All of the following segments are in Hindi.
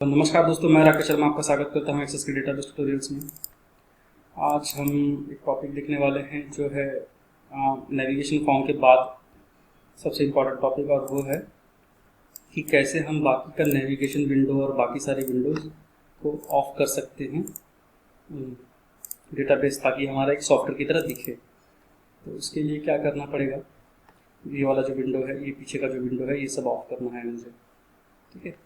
तो नमस्कार दोस्तों, मैं राकेश शर्मा आपका स्वागत करता हूं एक्सेस के डेटाबेस ट्यूटोरियल्स में। आज हम एक टॉपिक देखने वाले हैं जो है नेविगेशन फॉर्म के बाद सबसे इम्पोर्टेंट टॉपिक, और वो है कि कैसे हम बाकी का नेविगेशन विंडो और बाकी सारी विंडोज़ को ऑफ कर सकते हैं डेटाबेस, ताकि हमारा एक सॉफ्टवेयर की तरह दिखे। तो उसके लिए क्या करना पड़ेगा, ये वाला जो विंडो है, ये पीछे का जो विंडो है, ये सब ऑफ करना है मुझे। ठीक है,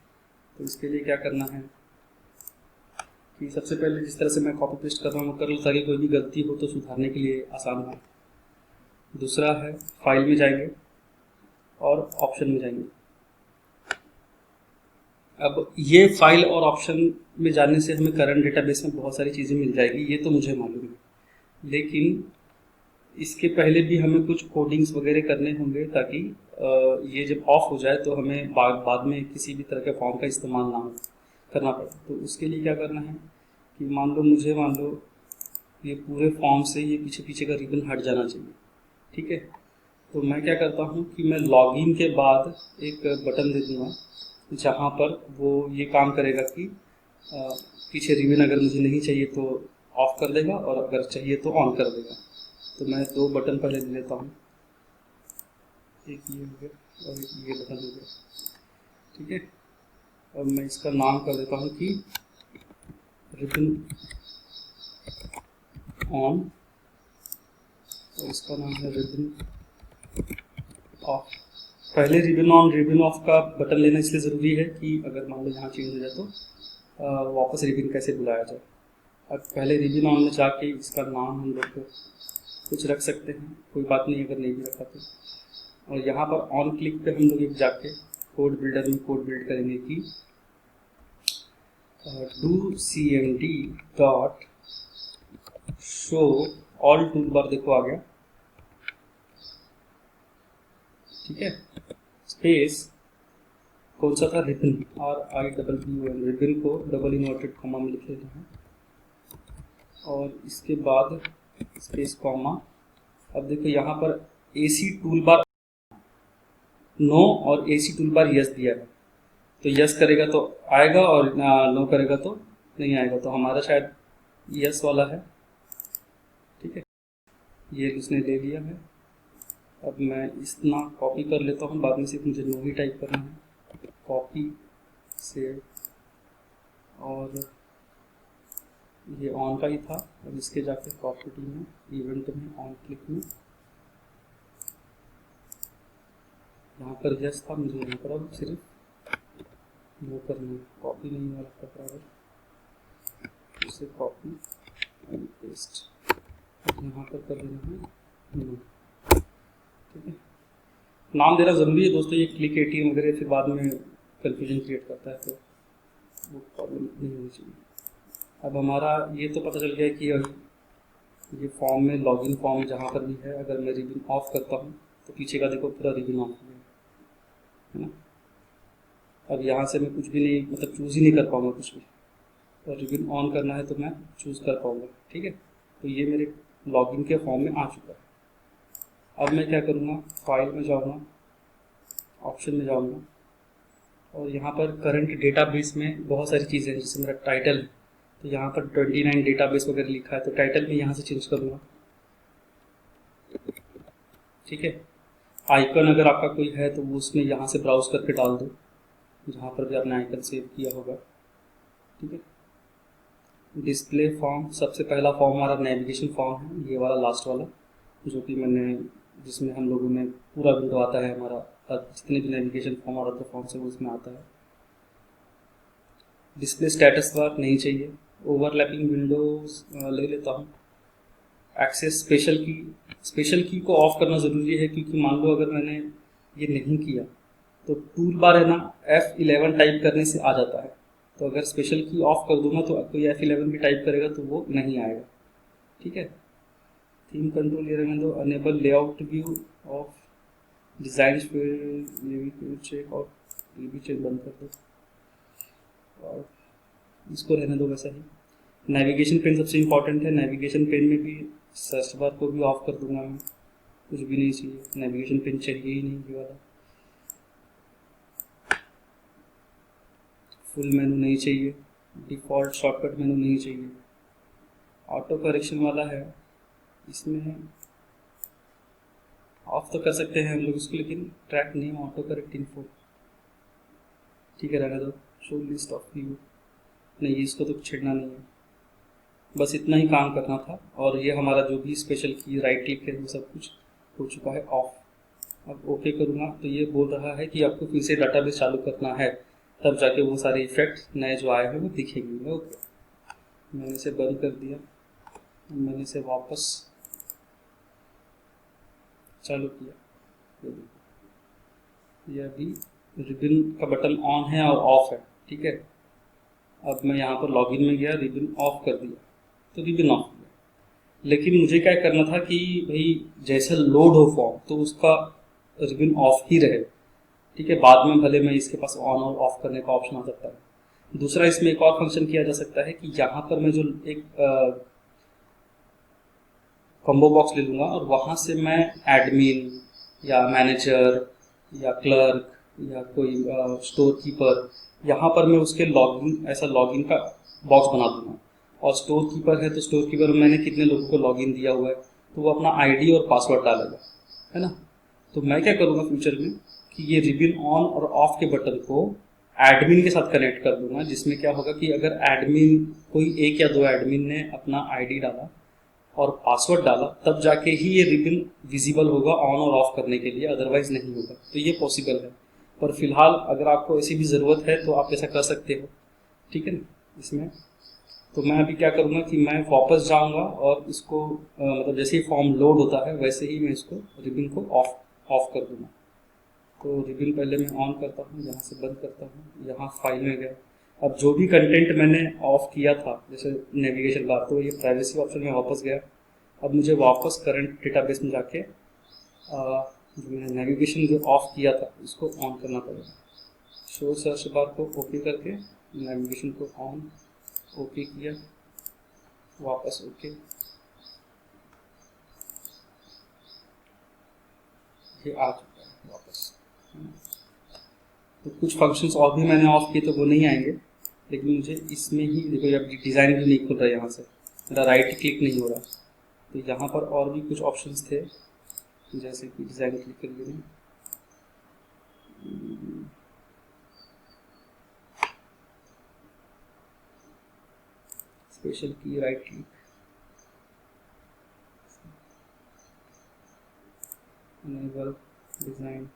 तो इसके लिए क्या करना है कि सबसे पहले जिस तरह से मैं कॉपी पेस्ट कर रहा हूँ वो कर लूँ, ताकि कोई भी गलती हो तो सुधारने के लिए आसान हो। दूसरा है, फाइल में जाएंगे और ऑप्शन में जाएंगे। अब ये फाइल और ऑप्शन में जाने से हमें करंट डेटाबेस में बहुत सारी चीज़ें मिल जाएगी, ये तो मुझे मालूम है, लेकिन इसके पहले भी हमें कुछ कोडिंग्स वगैरह करने होंगे, ताकि ये जब ऑफ हो जाए तो हमें बाद में किसी भी तरह के फॉर्म का इस्तेमाल ना करना पड़े। तो उसके लिए क्या करना है कि मान लो ये पूरे फॉर्म से ये पीछे पीछे का रिबन हट जाना चाहिए। ठीक है, तो मैं क्या करता हूँ कि मैं लॉगिन के बाद एक बटन दे दूँगा, जहाँ पर वो ये काम करेगा कि पीछे रिबन अगर मुझे नहीं चाहिए तो ऑफ कर देगा, और अगर चाहिए तो ऑन कर देगा। तो मैं दो बटन पहले दे देता हूँ, एक ये हो गया और एक ये बटन हो गया। ठीक है, अब मैं इसका नाम कर देता हूँ कि रिबन ऑन, और इसका नाम है रिबन ऑफ। पहले रिबन ऑन रिबन ऑफ का बटन लेना इसलिए ज़रूरी है कि अगर मान लो यहाँ चेंज हो जाए तो वापस रिबन कैसे बुलाया जाए। अब पहले रिबन ऑन में जाके इसका नाम हम लोग कुछ रख सकते हैं, कोई बात नहीं अगर नहीं भी रखा तो। और यहाँ पर ऑन क्लिक पे हम लोग एक जाके कोड बिल्डर में कोड बिल्ड करेंगे कि do cmd dot show all tool bar, देखो आ गया। ठीक है, स्पेस कौन सा था, रिबन, RIBBON, रिबन को डबल इन्वर्टेड कॉमा में लिख लेते हैं, और इसके बाद स्पेस कॉमा। अब देखो यहाँ पर AC टूल बार नो और AC टूल बार यस दिया है, तो यस करेगा तो आएगा और नो करेगा तो नहीं आएगा, तो हमारा शायद यस वाला है। ठीक है, ये उसने ले लिया है। अब मैं इतना कॉपी कर लेता हूँ, बाद में सिर्फ मुझे नो ही टाइप करना है। कॉपी सेव, और ये ऑन का ही था। अब इसके जाके प्रॉपर्टी में, इवेंट में, ऑन क्लिक में, यहाँ पर यस था, मुझे यहाँ पर अब सिर्फ वो करना है, कॉपी नहीं वाला था बराबर, इसे कॉपी एंड पेस्ट यहाँ पर कर देना है नो। ठीक है, नाम देना ज़रूरी है दोस्तों, ये क्लिक ATM वगैरह फिर बाद में कन्फ्यूजन क्रिएट करता है, तो वो प्रॉब्लम नहीं होनी चाहिए। अब हमारा ये तो पता चल गया कि ये फॉर्म में, लॉगिन फॉर्म जहाँ पर भी है, अगर मैं रिबन ऑफ करता हूँ तो पीछे का देखो पूरा रिबन ऑफ हो गया है ना। अब यहाँ से मैं कुछ भी नहीं, मतलब चूज़ ही नहीं कर पाऊँगा कुछ भी, और रिबन ऑन करना है तो मैं चूज़ कर पाऊँगा। ठीक है, तो ये मेरे लॉगिन के फॉर्म में आ चुका है। अब मैं क्या करूँगा, फाइल में जाऊँगा, ऑप्शन में जाऊँगा, और यहाँ पर करंट डेटाबेस में बहुत सारी चीज़ें हैं, जैसे मेरा टाइटल है, तो यहाँ पर 29 डेटाबेस वगैरह लिखा है, तो टाइटल में यहाँ से चेंज करूँगा। ठीक है, आइकन अगर आपका कोई है तो वो उसमें यहाँ से ब्राउज करके डाल दो, जहाँ पर भी आपने आइकन सेव किया होगा। ठीक है, डिस्प्ले फॉर्म, सबसे पहला फॉर्म हमारा नेविगेशन फॉर्म है, ये वाला लास्ट वाला, जो कि मैंने, जिसमें हम लोगों ने पूरा विंडो आता है हमारा, जितने भी नेविगेशन फॉर्म और अदर फॉर्म से वो उसमें आता है। डिस्प्ले स्टेटस बार नहीं चाहिए, ओवरलैपिंग विंडोज ले लेता हूँ। एक्सेस स्पेशल की को ऑफ करना ज़रूरी है, क्योंकि मान लो अगर मैंने ये नहीं किया तो टूल बार है ना, F11 टाइप करने से आ जाता है, तो अगर स्पेशल की ऑफ कर दूंगा तो कोई F11 भी टाइप करेगा तो वो नहीं आएगा। ठीक है, थीम कंट्रोल ये रहने दो, enable layout view of design field, ये भी चेक, और ये भी चेक बंद कर दो, और इसको रहने दो वैसा ही। नेविगेशन पेन सबसे इम्पॉर्टेंट है, नेविगेशन पेन में भी सर्च बार को भी ऑफ कर दूंगा मैं, कुछ भी नहीं चाहिए, नेविगेशन पेन चाहिए ही नहीं ये वाला। फुल मेनू नहीं चाहिए, डिफ़ॉल्ट शॉर्टकट मेनू नहीं चाहिए, ऑटो करेक्शन वाला है, इसमें ऑफ तो कर सकते हैं हम लोग इसको, लेकिन track name auto correct info ठीक है रहने दो। शो लिस्ट ऑफ व्यू नहीं, इसको तो छेड़ना नहीं है, बस इतना ही काम करना था। और ये हमारा जो भी स्पेशल की राइट क्लिक है वो सब कुछ हो चुका है ऑफ। अब ओके करूँगा तो ये बोल रहा है कि आपको फिर से डाटाबेस चालू करना है, तब जाके वो सारे इफेक्ट नए जो आए हैं वो दिखेंगे। ओके, मैंने इसे बंद कर दिया, मैंने इसे वापस चालू किया, ये अभी रिबन का बटन ऑन है और ऑफ है, ठीक है। अब मैं यहाँ पर लॉगिन में गया, रिबन ऑफ कर दिया तो रिबन ऑफ हो गया। लेकिन मुझे क्या करना था कि भाई जैसे लोड हो फॉर्म तो उसका रिबन ऑफ ही रहे, ठीक है। बाद में भले मैं इसके पास ऑन और ऑफ करने का ऑप्शन आ सकता है। दूसरा इसमें एक और फंक्शन किया जा सकता है कि यहाँ पर मैं जो एक कॉम्बो बॉक्स ले लूँगा और वहाँ से मैं एडमिन या मैनेजर या क्लर्क या कोई स्टोर कीपर, यहाँ पर मैं उसके लॉगिन ऐसा लॉगिन का बॉक्स बना दूंगा। और स्टोर कीपर है तो स्टोर कीपर में मैंने कितने लोगों को लॉगिन दिया हुआ है तो वो अपना आईडी और पासवर्ड डालेगा, है ना। तो मैं क्या करूँगा फ्यूचर में कि ये रिबन ऑन और ऑफ के बटन को एडमिन के साथ कनेक्ट कर दूंगा, जिसमें क्या होगा कि अगर एडमिन कोई एक या दो एडमिन ने अपना आईडी डाला और पासवर्ड डाला तब जाके ही ये रिबन विजिबल होगा ऑन और ऑफ करने के लिए, अदरवाइज नहीं होगा। तो ये पॉसिबल है, पर फिलहाल अगर आपको ऐसी भी ज़रूरत है तो आप ऐसा कर सकते हो, ठीक है ना। इसमें तो मैं अभी क्या करूँगा कि मैं वापस जाऊँगा और इसको मतलब जैसे ही फॉर्म लोड होता है वैसे ही मैं इसको रिबन को ऑफ कर दूँगा। तो रिबन पहले मैं ऑन करता हूँ, यहाँ से बंद करता हूँ, यहाँ फाइल में गया। अब जो भी कंटेंट मैंने ऑफ किया था जैसे नेविगेशन बार, तो ये प्राइवेसी ऑप्शन में वापस गया। अब मुझे वापस करंट डेटाबेस में जाके जो मैंने नेविगेशन जो ऑफ किया था उसको ऑन करना पड़ेगा। शो सर्च बार को ओके करके नेविगेशन को ऑन ओके किया, वापस ओके, ये आ चुका है वापस। तो कुछ फंक्शंस और भी मैंने ऑफ किए तो वो नहीं आएंगे, लेकिन मुझे इसमें ही देखो अब डिज़ाइन भी नहीं खुल रहा है, यहाँ से मेरा राइट क्लिक नहीं हो रहा। तो यहाँ पर और भी कुछ ऑप्शंस थे, जैसे कि डिज़ाइन क्लिक कर लिए, स्पेशल की राइट क्लिक, इनेबल डिज़ाइन,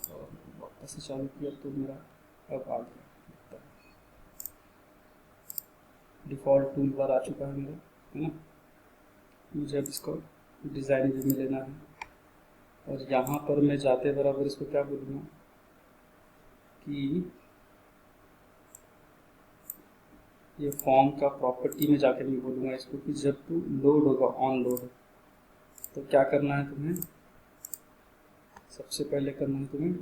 और वापस से चालू किया तो मेरा अब आ गया, डिफ़ॉल्ट टूल बार आ चुका है मेरा, है ना। मुझे अब इसको डिज़ाइन व्यू में लेना है और यहाँ पर मैं जाते बराबर इसको क्या बोलूँगा कि ये फॉर्म का प्रॉपर्टी में जाके मैं बोलूँगा इसको कि जब तू लोड होगा ऑन लोड, तो क्या करना है तुम्हें, सबसे पहले करना है तुम्हें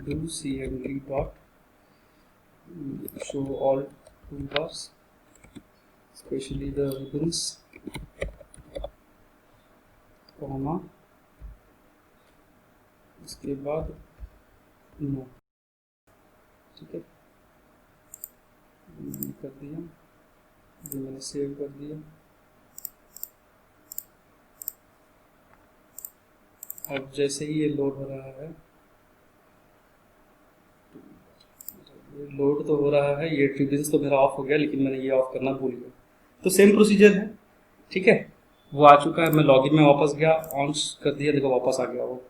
do cmd dot show all toolbars specially the ribbons comma, इसके बाद नो, ठीक है। मैंने कर दिया, ये मैंने सेव कर दिया। अब जैसे ही ये लोड हो रहा है, ये लोड तो हो रहा है, ये रिबन्स तो मेरा ऑफ हो गया लेकिन मैंने ये ऑफ करना भूल गया। तो सेम प्रोसीजर है, ठीक है। वो आ चुका है, मैं लॉगिन में वापस गया, ऑन कर दिया, देखो वापस आ गया वो।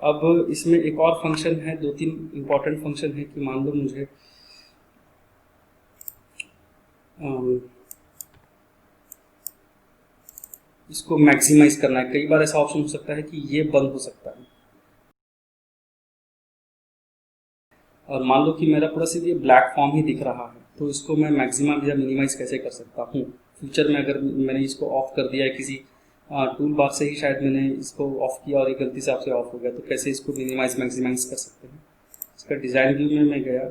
अब इसमें एक और फंक्शन है, दो तीन इंपॉर्टेंट फंक्शन है कि मान लो मुझे इसको मैक्सिमाइज करना है। कई बार ऐसा ऑप्शन हो सकता है कि ये बंद हो सकता है, और मान लो कि मेरा पूरा सिर्फ ये ब्लैक फॉर्म ही दिख रहा है, तो इसको मैं मैक्सिमम या मिनिमाइज कैसे कर सकता हूँ फ्यूचर में। अगर मैंने इसको ऑफ कर दिया है किसी टूल बार से ही, शायद मैंने इसको ऑफ किया और ये गलती से आपसे ऑफ हो गया, तो कैसे इसको मिनिमाइज मैक्सिमाइज कर सकते हैं। इसका डिज़ाइन व्यू में मैं गया,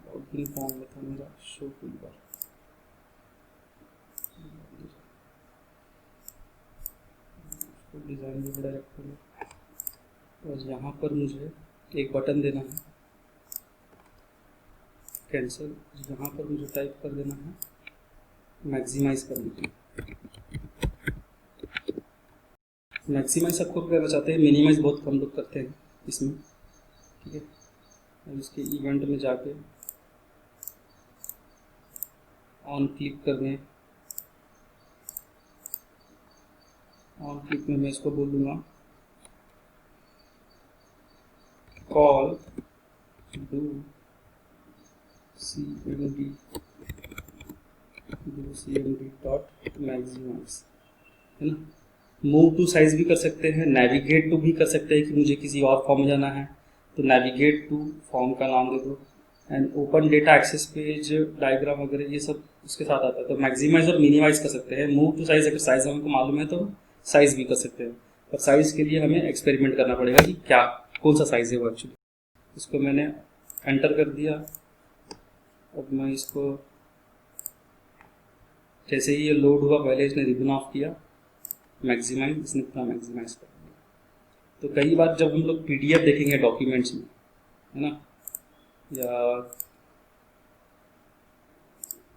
लॉगिन फॉर्म में था मेरा शो टूल बार, डिज़ाइन भी बड़ा रखूँगा और यहाँ पर मुझे एक बटन देना है कैंसिल, यहाँ पर मुझे टाइप कर देना है मैक्सिमाइज करने के लिए। मैक्सिमाइज सबको करना चाहते हैं, मिनिमाइज बहुत कम लोग करते हैं इसमें, ठीक है। अब इसके इवेंट में जाके ऑन क्लिक कर दें, ऑन क्लिक में मैं इसको बोल दूंगा call do cmd dot maximize, है ना। मूव टू साइज भी कर सकते हैं, नेविगेट टू भी कर सकते हैं कि मुझे किसी और फॉर्म में जाना है तो नेविगेट टू फॉर्म का नाम दे दो, and open data access page diagram वगैरह ये सब उसके साथ आता है। तो मैक्सिमाइज और मिनिमाइज कर सकते हैं। मूव टू साइज, अगर साइज हमको मालूम है तो साइज भी कर सकते हैं, पर साइज के लिए हमें एक्सपेरिमेंट करना पड़ेगा कि क्या कौन सा साइज है वो एक्चुअली। इसको मैंने एंटर कर दिया। अब मैं इसको जैसे ही ये लोड हुआ पहले इसने रिबन ऑफ किया, मैक्सिमाइज, इसने पूरा मैक्सिमाइज कर दिया। तो कई बार जब हम लोग पीडीएफ देखेंगे डॉक्यूमेंट्स में, है ना, या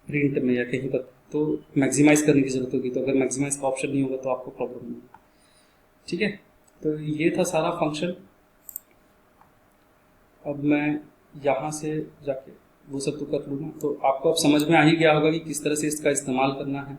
प्रिंट में या कहीं पर, तो मैक्सिमाइज करने की ज़रूरत होगी। तो अगर मैक्सिमाइज का ऑप्शन नहीं होगा तो आपको प्रॉब्लम नहीं होगी, ठीक है। तो ये था सारा फंक्शन। अब मैं यहाँ से जाके वो सब तो कर लूँगा, तो आपको अब समझ में आ ही गया होगा कि किस तरह से इसका इस्तेमाल करना है।